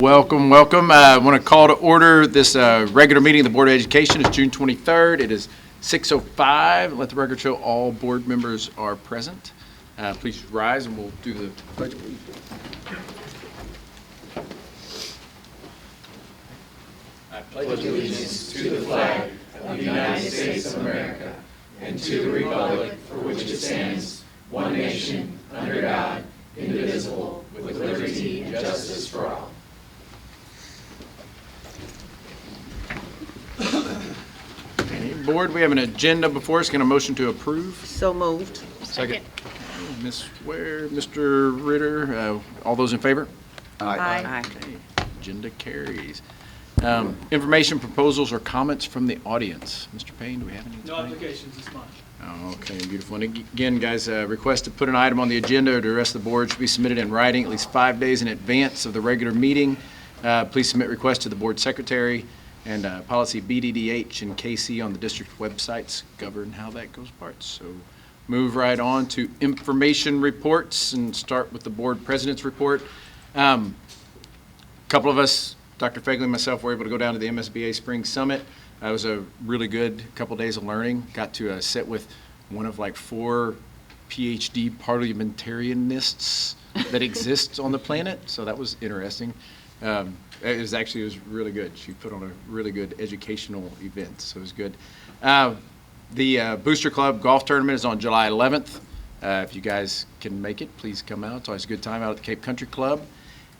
Welcome, welcome. I want to call to order this regular meeting of the Board of Education. It's June 23rd. It is 6:05. Let the record show all board members are present. Please rise and we'll do the pledge of allegiance. I pledge allegiance to the flag of the United States of America and to the republic for which it stands, one nation, under God, indivisible, with liberty and justice for all. Board, we have an agenda before us. Can a motion to approve? So moved. Second. Ms. Ware, Mr. Ritter, all those in favor? Aye. Okay. Agenda carries. Information, proposals, or comments from the audience. Mr. Payne, do we have any? No applications this month. Oh, okay, beautiful. And again, guys, request to put an item on the agenda or to the rest of the board should be submitted in writing at least 5 days in advance of the regular meeting. Please submit requests to the board secretary. And policy BDDH and KC on the district websites govern how that goes apart. So move right on to information reports and start with the board president's report. A couple of us, Dr. Fegley and myself, were able to go down to the MSBA Spring Summit. It was a really good couple days of learning. Got to sit with one of like 4 PhD parliamentarianists that exists on the planet. So that was interesting. It was really good. She put on a really good educational event, so it was good. The Booster Club Golf Tournament is on July 11th. If you guys can make it, please come out. It's always a good time out at the Cape Country Club.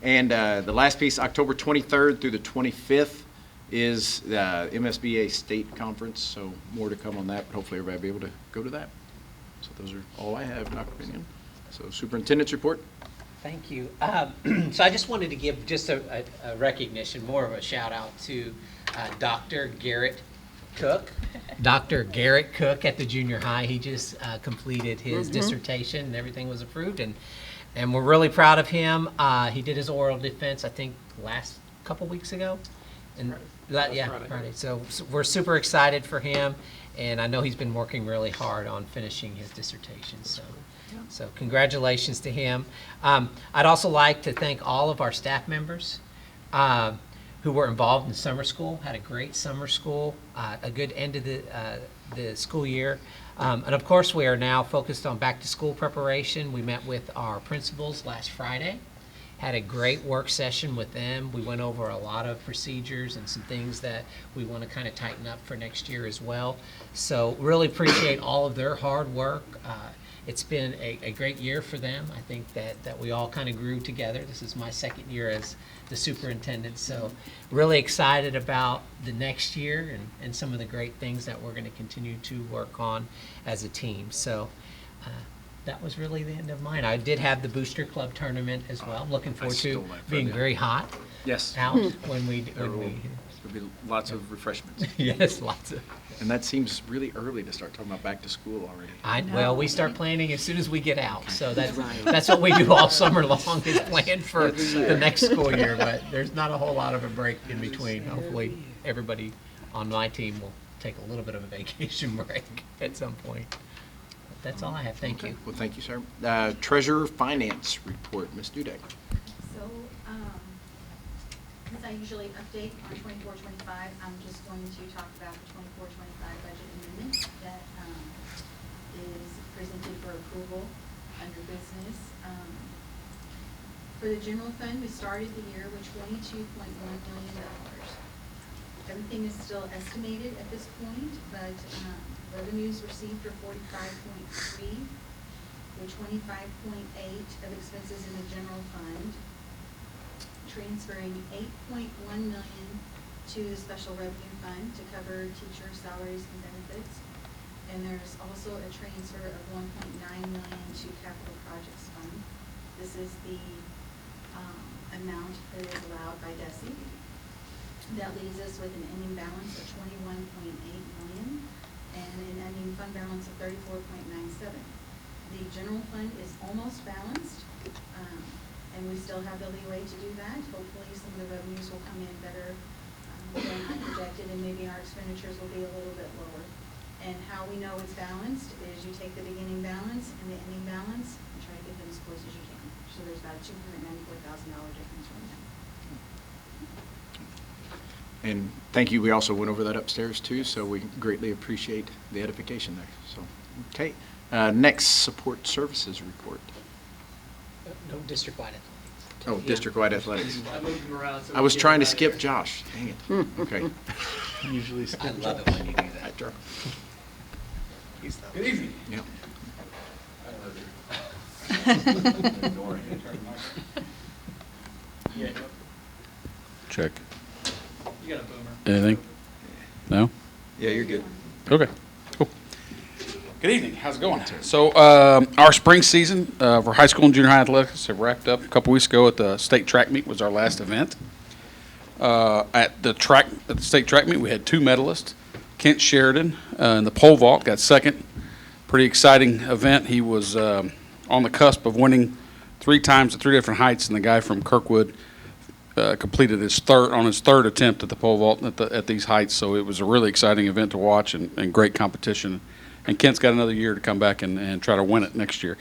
And the last piece, October 23rd through the 25th, is the MSBA State Conference, so more to come on that, but hopefully everybody will be able to go to that. So those are all I have, Dr. Pinion. So Superintendent's report. Thank you. So I just wanted to give just a recognition, more of a shout out to Dr. Garrett Cook. Dr. Garrett Cook at the junior high. He just completed his dissertation and everything was approved, and we're really proud of him. He did his oral defense, I think, last couple weeks ago. And Friday. So we're super excited for him, and I know he's been working really hard on finishing his dissertation. So congratulations to him. I'd also like to thank all of our staff members who were involved in summer school. Had a great summer school, a good end of the school year. And of course, we are now focused on back to school preparation. We met with our principals last Friday. Had a great work session with them. We went over a lot of procedures and some things that we want to kind of tighten up for next year as well. So really appreciate all of their hard work. It's been a great year for them. I think that we all kind of grew together. This is my second year as the superintendent, so really excited about the next year and some of the great things that we're going to continue to work on as a team. So that was really the end of mine. I did have the Booster Club tournament as well. I'm looking forward to being very hot. Yes. Out when we. There'll be lots of refreshments. Yes, lots of. And that seems really early to start talking about back to school already. I know. Well, we start planning as soon as we get out. So that's what we do all summer long, is plan for the next school year. But there's not a whole lot of a break in between. Hopefully everybody on my team will take a little bit of a vacation break at some point. But that's all I have. Thank you. Well, thank you, sir. Treasurer Finance Report, Ms. Dudek. So, since I usually update on 24-25, I'm just going to talk about the 24-25 budget amendment that is presented for approval under business. For the general fund, we started the year with $22.1 million. Everything is still estimated at this point, but revenues received are 45.3, with 25.8 of expenses in the general fund, transferring $8.1 million to the special revenue fund to cover teacher salaries and benefits. And there's also a transfer of $1.9 million to capital projects fund. This is the amount that is allowed by DESE. That leaves us with an ending balance of $21.8 million and an ending fund balance of $34.97. The general fund is almost balanced. And we still have the leeway to do that. Hopefully some of the revenues will come in better than I projected, and maybe our expenditures will be a little bit lower. And how we know it's balanced is you take the beginning balance and the ending balance and try to get them as close as you can. So there's about a $294,000 difference right now. And thank you, we also went over that upstairs too, so we greatly appreciate the edification there, so, okay. Next, support services report. No district-wide athletics. Oh, district-wide athletics. I moved them around. So I was trying to skip Josh, dang it, okay. Usually I love it when you do that. Good evening. Yeah. Yeah, Check. you got a boomer. Anything? No? Yeah, you're good. Okay. Cool. Good evening. How's it going? So, our spring season for high school and junior high athletics have wrapped up a couple weeks ago at the state track meet was our last event. At the state track meet, we had 2 medalists. Kent Sheridan in the pole vault got second. Pretty exciting event. He was on the cusp of winning 3 times at 3 different heights, and the guy from Kirkwood completed his third attempt at the pole vault at these heights. So it was a really exciting event to watch and great competition. And Kent's got another year to come back and try to win it next year.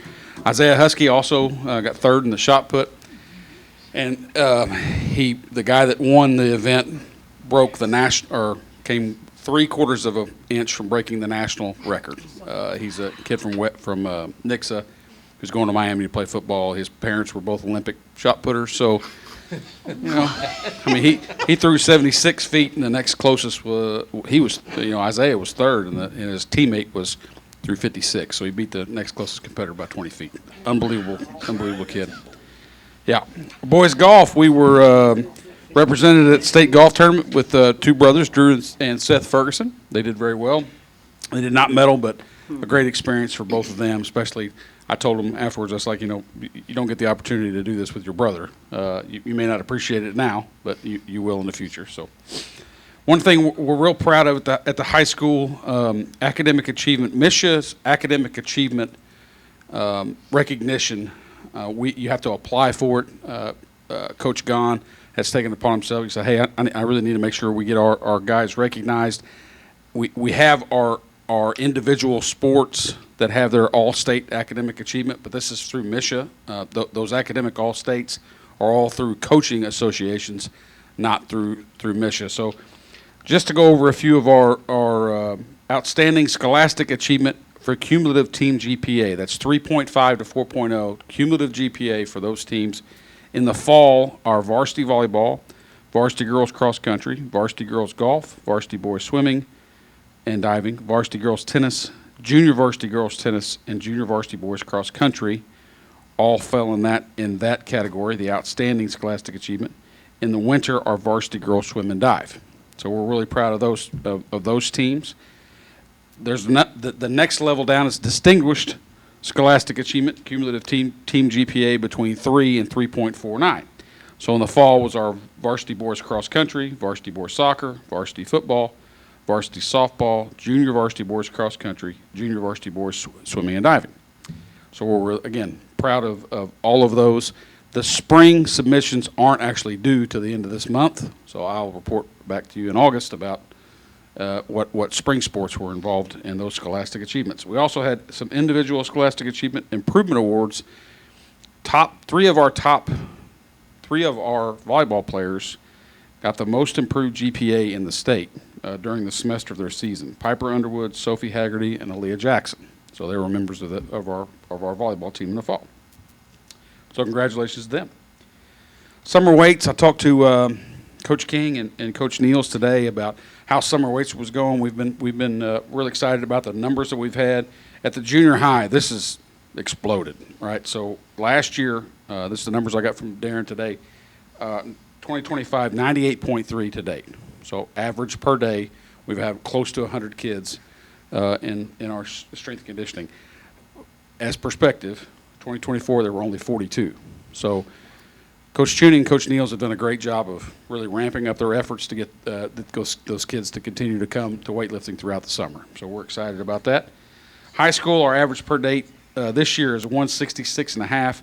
Isaiah Husky also got third in the shot put, and the guy that won the event broke came 3/4 of an inch from breaking the national record. He's a kid from Nixa who's going to Miami to play football. His parents were both Olympic shot putters, so I mean he threw 76 feet, and the next closest Isaiah was third, and his teammate threw 56, so he beat the next closest competitor by 20 feet. Unbelievable kid. Yeah, boys golf. We were represented at state golf tournament with 2 brothers, Drew and Seth Ferguson. They did very well. They did not medal, but a great experience for both of them. Especially, I told them afterwards, I was like, you don't get the opportunity to do this with your brother. You may not appreciate it now, but you will in the future. So, one thing we're real proud of at the high school academic achievement, MISHA's academic achievement recognition. You have to apply for it. Coach Gahn has taken it upon himself. He said, hey, I really need to make sure we get our guys recognized. We have our individual sports that have their all-state academic achievement, but this is through MISHA. Those academic all-states are all through coaching associations, not through MISHA. So just to go over a few of our outstanding scholastic achievement for cumulative team GPA. That's 3.5 to 4.0 cumulative GPA for those teams. In the fall, our varsity volleyball, varsity girls cross country, varsity girls golf, varsity boys swimming and diving, varsity girls tennis, junior varsity girls tennis, and junior varsity boys cross country all fell in that category, the outstanding scholastic achievement. In the winter, our varsity girls swim and dive. So we're really proud of those teams. There's the next level down is distinguished scholastic achievement, cumulative team GPA between 3 and 3.49. So in the fall was our varsity boys cross country, varsity boys soccer, varsity football, varsity softball, junior varsity boys cross country, junior varsity boys swimming and diving. So we're, again, proud of all of those. The spring submissions aren't actually due to the end of this month, so I'll report back to you in August about what spring sports were involved in those scholastic achievements. We also had some individual scholastic achievement improvement awards. Three of our volleyball players got the most improved GPA in the state during the semester of their season. Piper Underwood, Sophie Haggerty, and Aaliyah Jackson. So they were members of our volleyball team in the fall. So congratulations to them. Summer weights, I talked to Coach King and Coach Niels today about how summer weights was going. We've been really excited about the numbers that we've had at the junior high. This has exploded, right? So last year, this is the numbers I got from Darren today. 2025, 98.3 to date. So average per day, we've had close to 100 kids in our strength and conditioning. As perspective, 2024 there were only 42. So Coach Tuning and Coach Niels have done a great job of really ramping up their efforts to get those kids to continue to come to weightlifting throughout the summer. So we're excited about that. High school, our average per date this year is 166.5,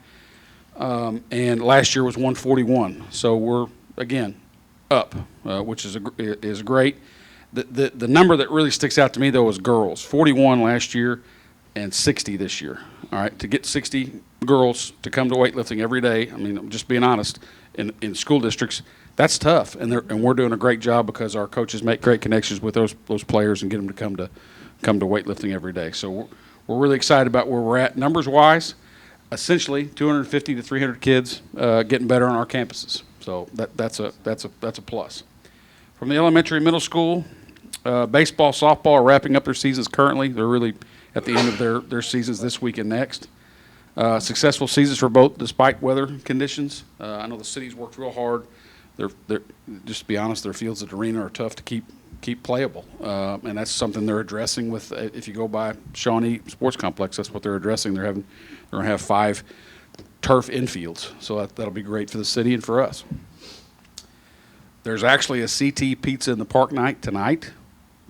and last year was 141. So we're, again, up, which is great. The number that really sticks out to me, though, is girls. 41 last year and 60 this year. All right, to get 60 girls to come to weightlifting every day, I mean, I'm just being honest, in school districts, that's tough, and we're doing a great job because our coaches make great connections with those players and get them to come to weightlifting every day. So we're really excited about where we're at numbers wise. Essentially, 250 to 300 kids getting better on our campuses. So that's a plus. From the elementary, middle school, baseball, softball are wrapping up their seasons currently. They're really at the end of their seasons this week and next. Successful seasons for both, despite weather conditions. I know the city's worked real hard. They're just to be honest, their fields at the arena are tough to keep playable, and that's something they're addressing with. If you go by Shawnee Sports Complex, that's what they're addressing. They're going to have 5 turf infields, so that'll be great for the city and for us. There's actually a CT Pizza in the Park night tonight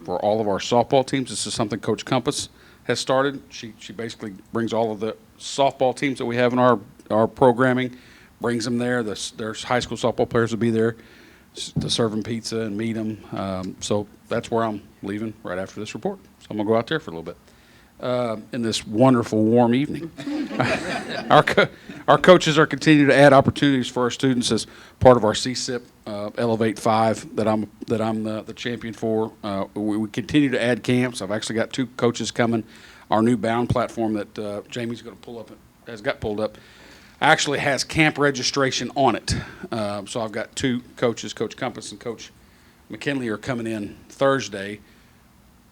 for all of our softball teams. This is something Coach Compass has started. She basically brings all of the softball teams that we have in our programming, brings them there. There's high school softball players will be there to serve them pizza and meet them. So that's where I'm leaving right after this report. So I'm going to go out there for a little bit in this wonderful warm evening. Our coaches are continuing to add opportunities for our students as part of our CSIP Elevate 5 that I'm the champion for. We continue to add camps. I've actually got 2 coaches coming. Our new Bound platform that Jamie's going to pull up has got pulled up actually has camp registration on it. So I've got 2 coaches, Coach Compass and Coach McKinley, are coming in Thursday.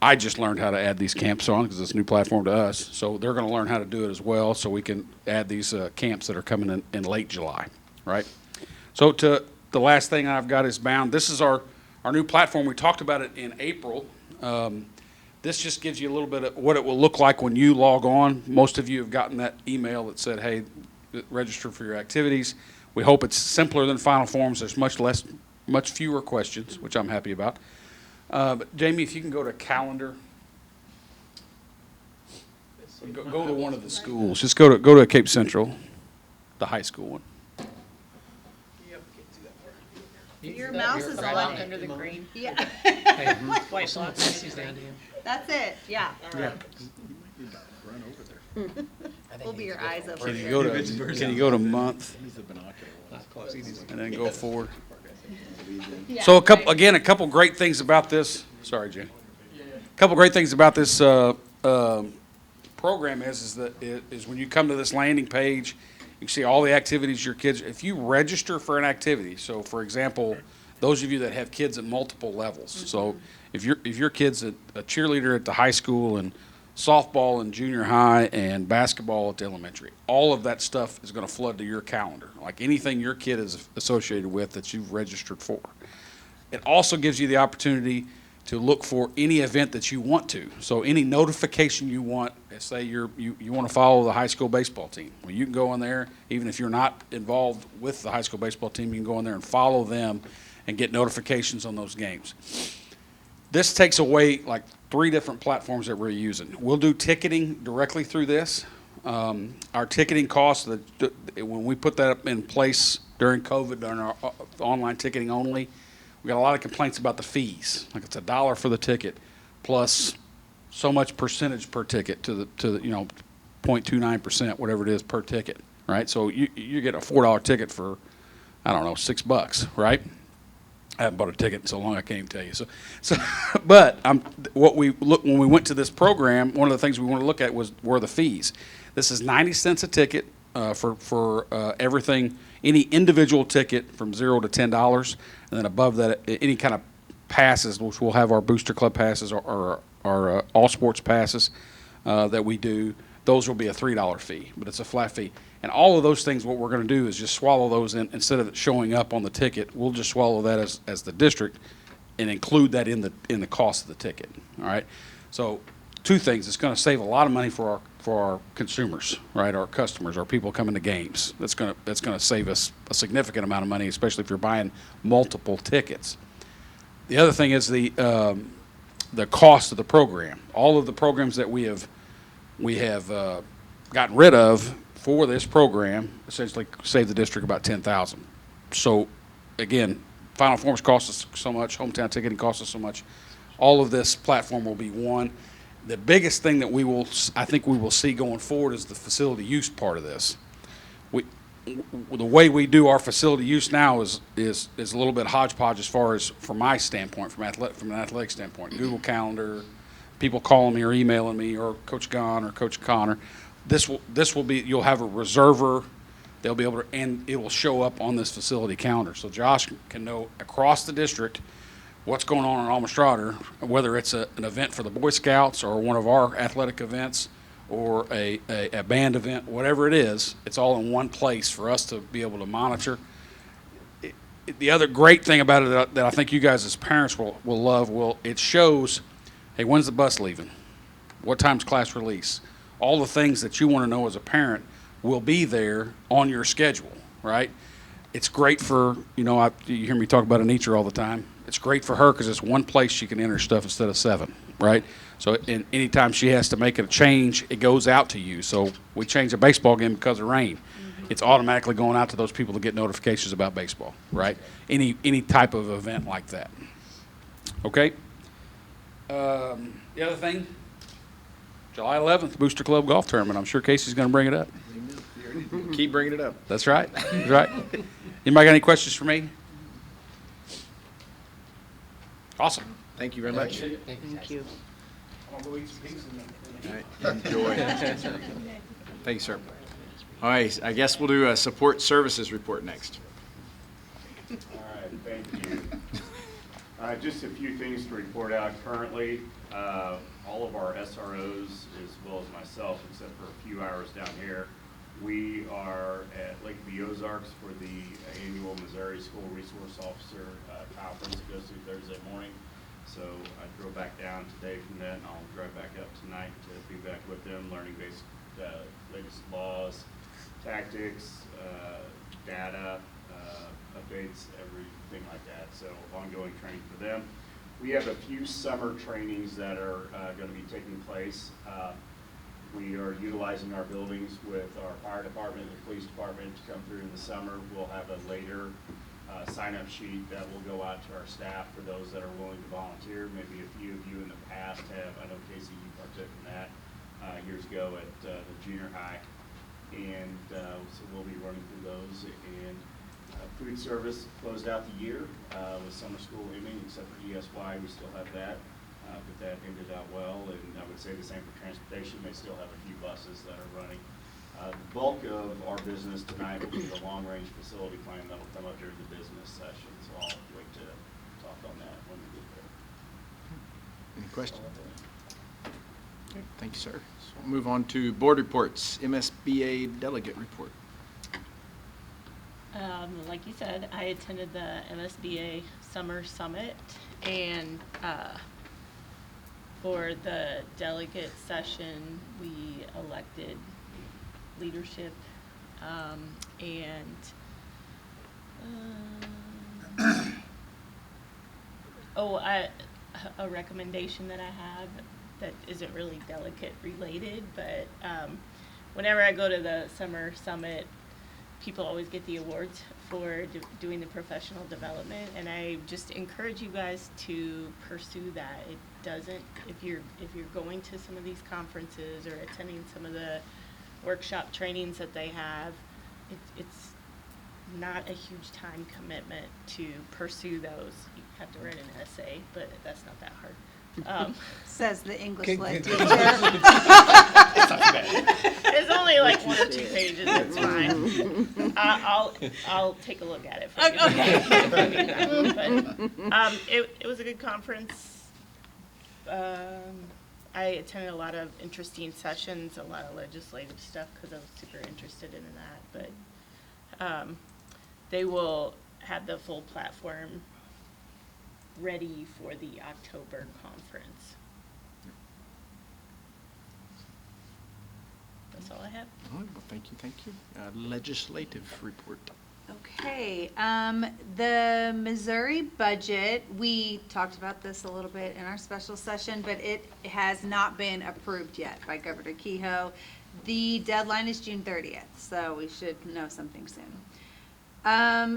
I just learned how to add these camps on because it's a new platform to us. So they're going to learn how to do it as well, so we can add these camps that are coming in late July, right? So to the last thing I've got is Bound. This is our new platform. We talked about it in April. This just gives you a little bit of what it will look like when you log on. Most of you have gotten that email that said, hey, register for your activities. We hope it's simpler than Final Forms. There's much fewer questions, which I'm happy about. But Jamie, if you can go to calendar, go to one of the schools. Just go to Cape Central, the high school one. Your mouse is Right on it. under the green. Yeah, Hey, wait, so Macy's down to you. that's it, yeah. Yeah. We'll be your eyes over Can you here. go to month Not close. and then go forward? Yeah, So a right. couple great things about this. Sorry, Jenny. A couple great things about this program is when you come to this landing page, you see all the activities your kids. If you register for an activity, so for example, those of you that have kids at multiple levels. So if your kid's a cheerleader at the high school and softball in junior high and basketball at the elementary, all of that stuff is going to flood to your calendar, like anything your kid is associated with that you've registered for. It also gives you the opportunity to look for any event that you want to. So any notification you want, say you want to follow the high school baseball team. Well, you can go in there, even if you're not involved with the high school baseball team, you can go in there and follow them and get notifications on those games. This takes away like 3 different platforms that we're using. We'll do ticketing directly through this. Our ticketing costs, when we put that up in place during COVID, during our online ticketing only, we got a lot of complaints about the fees. Like it's $1 for the ticket plus so much percentage per ticket to the 0.29%, whatever it is per ticket, right? So you get a $4 ticket for, I don't know, $6, right? I haven't bought a ticket in so long I can't even tell you. So, but when we went to this program, one of the things we wanted to look at were the fees. This is 90 cents a ticket for everything, any individual ticket from $0 to $10, and then above that, any kind of passes, which we'll have our Booster Club passes or our all sports passes that we do. Those will be a $3 fee, but it's a flat fee. And all of those things, what we're going to do is just swallow those in. Instead of it showing up on the ticket, we'll just swallow that as the district and include that in the cost of the ticket. All right. So 2 things. It's going to save a lot of money for our consumers, right? Our customers, our people coming to games. That's going to save us a significant amount of money, especially if you're buying multiple tickets. The other thing is the cost of the program. All of the programs that we have gotten rid of for this program essentially save the district about $10,000. So again, Final Forms costs us so much, hometown ticketing costs us so much. All of this platform will be one. The biggest thing that I think we will see going forward is the facility use part of this. the way we do our facility use now is a little bit hodgepodge as far as, from my standpoint, from an athletic standpoint. Google Calendar, people calling me or emailing me, or Coach Gon or Coach Connor. This will be, you'll have a reserver. They'll be able to, and it will show up on this facility calendar. So Josh can know across the district what's going on in Almastrada, whether it's an event for the Boy Scouts or one of our athletic events or a band event, whatever it is, it's all in one place for us to be able to monitor. The other great thing about it that I think you guys as parents will love, it shows, hey, when's the bus leaving? What time's class release? All the things that you want to know as a parent will be there on your schedule, right? It's great for, you hear me talk about Anitra all the time. It's great for her because it's one place she can enter stuff instead of 7, right? So anytime she has to make a change, it goes out to you. So we change a baseball game because of rain. It's automatically going out to those people to get notifications about baseball, right? Any type of event like that. Okay? The other thing, July 11th, Booster Club Golf Tournament. I'm sure Casey's going to bring it up. Keep bringing it up. That's right. That's right. Anybody got any questions for me? Awesome. Thank you very much. Thank you. All right, enjoy. Thank you, sir. All right, I guess we'll do a support services report next. All right, thank you. Just a few things to report out currently. All of our SROs, as well as myself, except for a few hours down here, we are at Lake of the Ozarks for the annual Missouri School Resource Officer Conference that goes through Thursday morning. So I drove back down today from that, and I'll drive back up tonight to be back with them, learning basic latest laws, tactics, data, updates, everything like that. So ongoing training for them. We have a few summer trainings that are going to be taking place. We are utilizing our buildings with our fire department and the police department to come through in the summer. We'll have a later sign-up sheet that will go out to our staff for those that are willing to volunteer. Maybe a few of you in the past have. I know, Casey, you partook in that years ago at the junior high. And so we'll be running through those. And food service closed out the year with summer school ending, except for ESY, we still have that. But that ended out well, and I would say the same for transportation. They still have a few buses that are running. The bulk of our business tonight will be the long-range facility plan that will come up during the business session, so I'll wait to talk on that when we get there. Any questions? Okay, thank you, sir. So we'll move on to board reports. MSBA delegate report. Like you said, I attended the MSBA Summer Summit, and for the delegate session, we elected leadership a recommendation that I have that isn't really delegate related, but whenever I go to the Summer Summit, people always get the awards for doing the professional development, and I just encourage you guys to pursue that. It doesn't, if you're going to some of these conferences or attending some of the workshop trainings that they have, it's not a huge time commitment to pursue those. You have to write an essay, but that's not that hard. Says the English Good- lit good- teacher. It's only like 1 or 2 pages. It's fine. I'll take a look at it. For you. Okay. But it was a good conference. I attended a lot of interesting sessions, a lot of legislative stuff because I was super interested in that. But they will have the full platform ready for the October conference. That's all I have. All right, well, thank you. Legislative report. Okay, the Missouri budget, we talked about this a little bit in our special session, but it has not been approved yet by Governor Kehoe. The deadline is June 30th, so we should know something soon.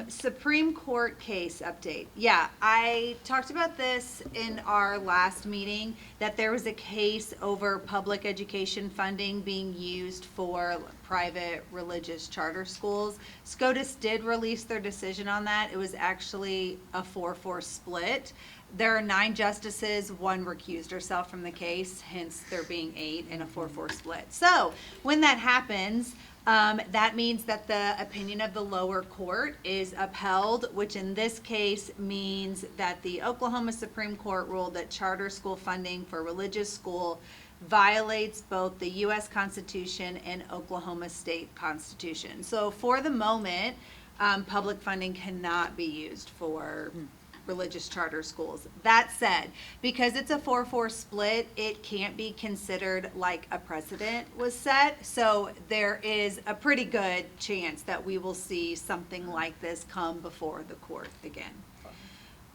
Supreme Court case update. Yeah, I talked about this in our last meeting, that there was a case over public education funding being used for private religious charter schools. SCOTUS did release their decision on that. It was actually a 4-4 split. There are 9 justices, 1 recused herself from the case, hence there being 8 in a 4-4 split. So when that happens, that means that the opinion of the lower court is upheld, which in this case means that the Oklahoma Supreme Court ruled that charter school funding for religious school violates both the U.S. Constitution and Oklahoma State Constitution. So for the moment, public funding cannot be used for religious charter schools. That said, because it's a 4-4 split, it can't be considered like a precedent was set. So there is a pretty good chance that we will see something like this come before the court again.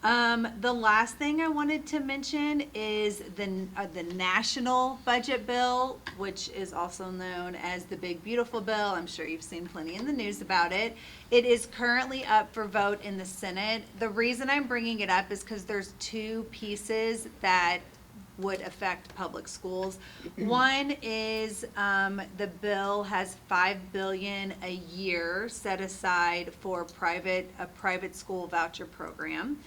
The last thing I wanted to mention is the national budget bill, which is also known as the Big Beautiful Bill. I'm sure you've seen plenty in the news about it. It is currently up for vote in the Senate. The reason I'm bringing it up is because there's 2 pieces that would affect public schools. One is the bill has $5 billion a year set aside for a private school voucher program.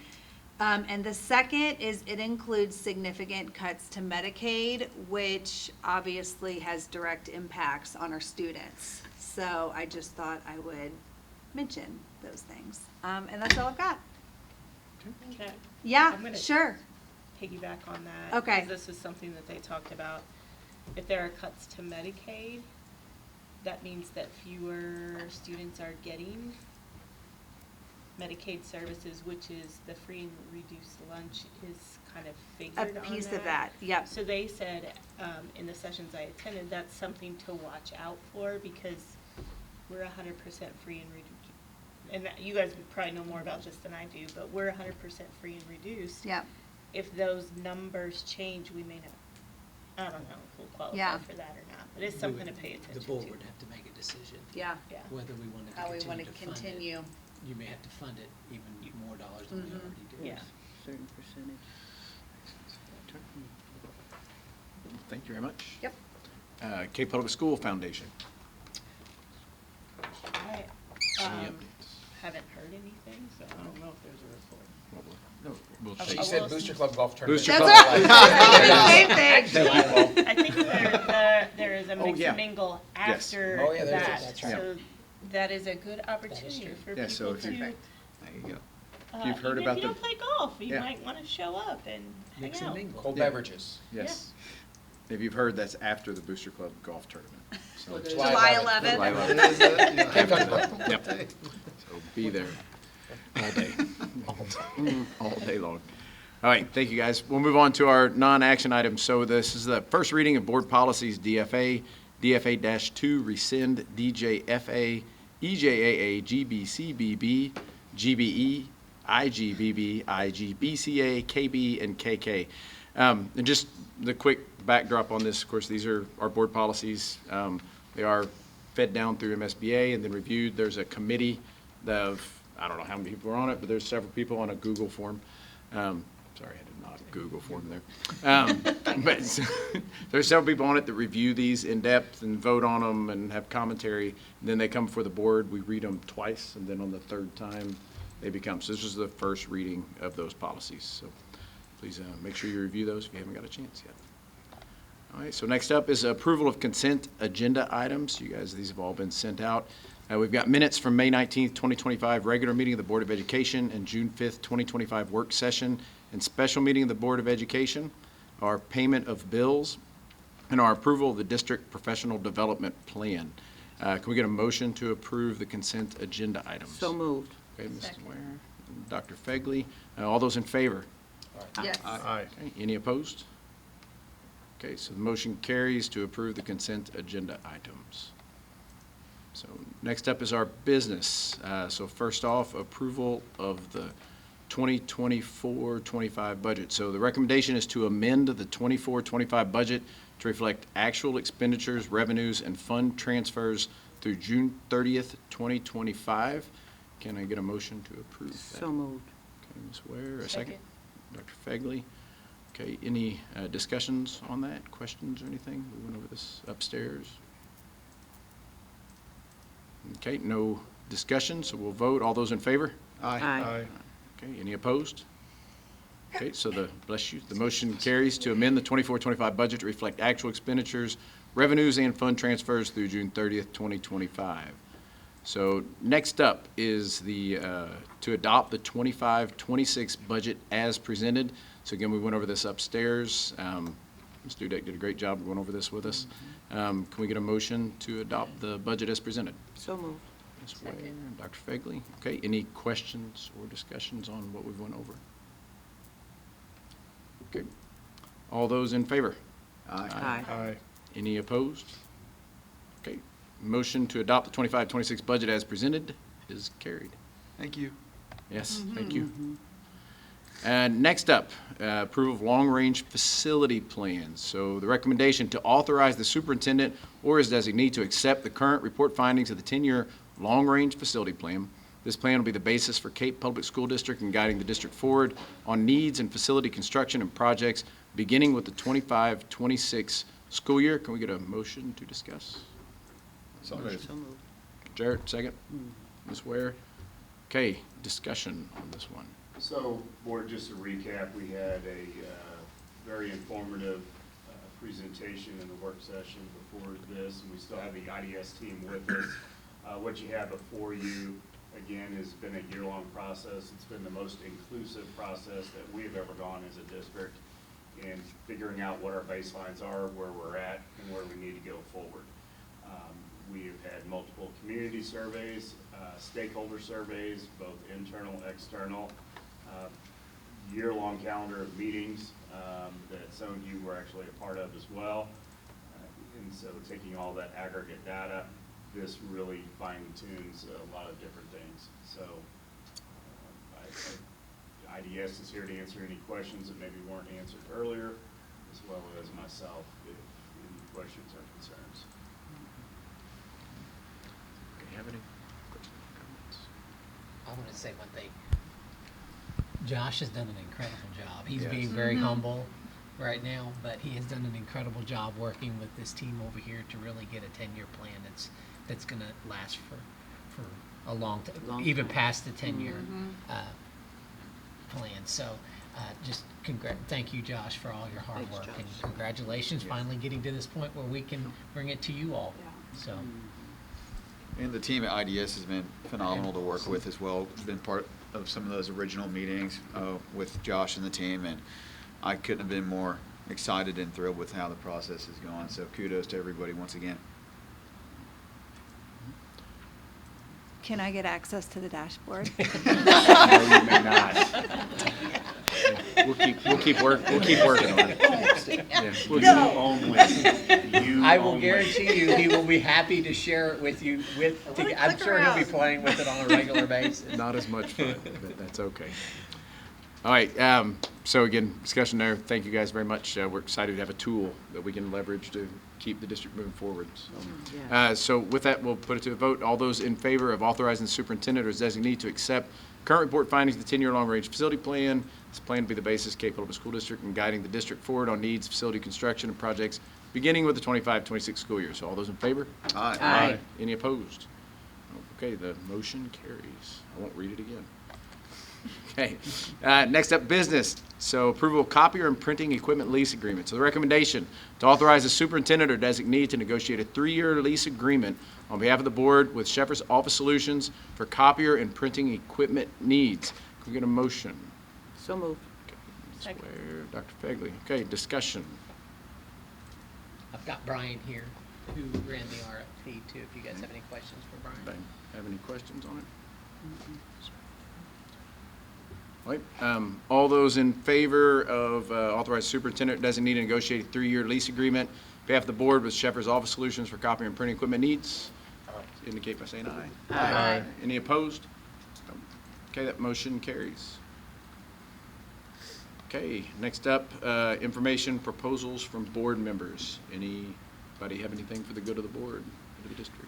And the second is it includes significant cuts to Medicaid, which obviously has direct impacts on our students. So I just thought I would mention those things. And that's all I've got. Can I Yeah, I'm gonna- sure. piggyback on that? Okay. 'Cause this is something that they talked about. If there are cuts to Medicaid, that means that fewer students are getting Medicaid services, which is the free and reduced lunch is kind of A figured on piece of that, yep. So they said, in the sessions I attended, that's something to watch out for because we're 100% free and reduced. And you guys would probably know more about this than I do, but we're 100% free and reduced. Yep. If those numbers change, we may not, I don't know if we'll qualify Yeah. for that or not, but it's something to pay attention to. The board would have to make a decision Yeah. Yeah. whether we wanted to How we want continue to to fund it. continue. You may have to fund it even more dollars than we Mhm. already do. Yeah. Certain percentage. Thank you very much. Yep. Cape Public School Foundation. I Any um, updates? haven't heard anything, so I don't know if there's a report. We'll Okay. take- You said Booster Club Golf Tournament. Booster That's Club. right. Same thing. I think there is a Oh, mix yeah. and mingle Yes. after Oh, yeah, that. that's right. So that is a good opportunity true. for Yeah, so people if you- to, There you go. If you've heard even about if you the, don't play golf, you Yeah. might want to show up and hang Mix and out. mingle. Cold Yeah. beverages. yes. If you've heard, that's after the Booster Club Golf Tournament. So July 11th. July 11th. Cape Cod Club. Yep. So be there all day. All day long. All right, thank you, guys. We'll move on to our non-action items. So this is the first reading of board policies, DFA, DFA-2, rescind, DJFA, EJAA, GBCBB, GBE, IGBB, IGBCA, KB, and KK. And just the quick backdrop on this, of course, these are our board policies. They are fed down through MSBA and then reviewed. There's a committee of, I don't know how many people are on it, but there's several people on a Google form. Sorry, I did not Google form there. But there's several people on it that review these in depth and vote on them and have commentary. And then they come before the board, we read them twice, and then on the third time, they become. So this is the first reading of those policies. So please make sure you review those if you haven't got a chance yet. All right, so next up is approval of consent agenda items. You guys, these have all been sent out. We've got minutes from May 19th, 2025, regular meeting of the Board of Education, and June 5th, 2025, work session and special meeting of the Board of Education, our payment of bills, and our approval of the district professional development plan. Can we get a motion to approve the consent agenda items? So moved. Okay, Mrs. Ware, and Dr. Fegley. All those in favor? Yes. Okay, any opposed? Okay, so the motion carries to approve the consent agenda items. So next up is our business. So first off, approval of the 2024-25 budget. So the recommendation is to amend the 24-25 budget to reflect actual expenditures, revenues, and fund transfers through June 30th, 2025. Can I get a motion to approve that? So moved. Okay, Ms. Ware, a second. Dr. Fegley. Okay, any discussions on that, questions or anything? We went over this upstairs. Okay, no discussion, so we'll vote. All those in favor? Aye. Okay, any opposed? Okay, so bless you, the motion carries to amend the 24-25 budget to reflect actual expenditures, revenues, and fund transfers through June 30th, 2025. So next up is to adopt the 25-26 budget as presented. So again, we went over this upstairs. Ms. Dudek did a great job going over this with us. Can we get a motion to adopt the budget as presented? So moved. Ms. Ware and Dr. Fegley. Okay, any questions or discussions on what we've went over? Okay. All those in favor? Aye. Any opposed? Okay. Motion to adopt the 25-26 budget as presented is carried. Thank you. Yes, thank you. And next up, approval of long-range facility plans. So the recommendation to authorize the superintendent or his designee to accept the current report findings of the 10-year long-range facility plan. This plan will be the basis for Cape Public School District and guiding the district forward on needs and facility construction and projects beginning with the 25-26 school year. Can we get a motion to discuss? So moved. So moved. Jarrett, second. Ms. Ware. Okay, discussion on this one. So, Board, just to recap, we had a very informative presentation in the work session before this, and we still have the IDS team with us. What you have before you, again, has been a year-long process. It's been the most inclusive process that we have ever gone as a district in figuring out what our baselines are, where we're at, and where we need to go forward. We have had multiple community surveys, stakeholder surveys, both internal, external, year-long calendar of meetings that some of you were actually a part of as well. And so taking all that aggregate data, this really fine-tunes a lot of different things. So IDS is here to answer any questions that maybe weren't answered earlier, as well as myself, if any questions or concerns. Okay, have any questions or comments? I want to say one thing. Josh has done an incredible job. He's Yes. being very humble right now, but he has done an incredible job working with this team over here to really get a 10-year plan that's going to last for a long time, even past the 10-year plan. So just thank you, Josh, for all your hard Thanks, work, Josh. and congratulations finally getting to this point where we can bring it to you all. So And the team at IDS has been phenomenal to work with as well. Been part of some of those original meetings with Josh and the team, and I couldn't have been more excited and thrilled with how the process is going. So kudos to everybody once again. Can I get access to the dashboard? No, you may not. We'll keep working on it. Yeah. You only. You I will only. guarantee you, he will be happy to share it with you. I'm sure he'll be playing with it on a regular basis. Not as much fun, but that's okay. All right, so again, discussion there. Thank you guys very much. We're excited to have a tool that we can leverage to keep the district moving forward. So with that, we'll put it to a vote. All those in favor of authorizing the superintendent or his designee to accept current report findings of the 10-year long-range facility plan. This plan will be the basis of Cape Public School District and guiding the district forward on needs, facility construction, and projects beginning with the 25-26 school year. So all those in favor? Aye. Aye. Any opposed? Okay, the motion carries. I won't read it again. Okay, next up, business. So approval of copier and printing equipment lease agreement. So the recommendation to authorize the superintendent or designee to negotiate a 3-year lease agreement on behalf of the board with Shepherd's Office Solutions for copier and printing equipment needs. Can we get a motion? So moved. Ms. Second. Ware, Dr. Fegley. Okay, discussion. I've got Brian here, who ran the RFP too, if you guys have any questions for Brian. Have any questions on it? All right, all those in favor of authorized superintendent designee to negotiate a 3-year lease agreement on behalf of the board with Shepherd's Office Solutions for copy and printing equipment needs, indicate by saying aye. Aye. Any opposed? Okay, that motion carries. Okay, next up, information proposals from board members. Anybody have anything for the good of the board, of the district?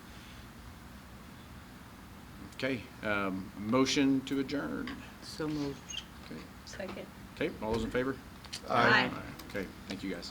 Okay, motion to adjourn. So moved. Okay. Second. Okay, all those in favor? Aye. Okay, thank you guys.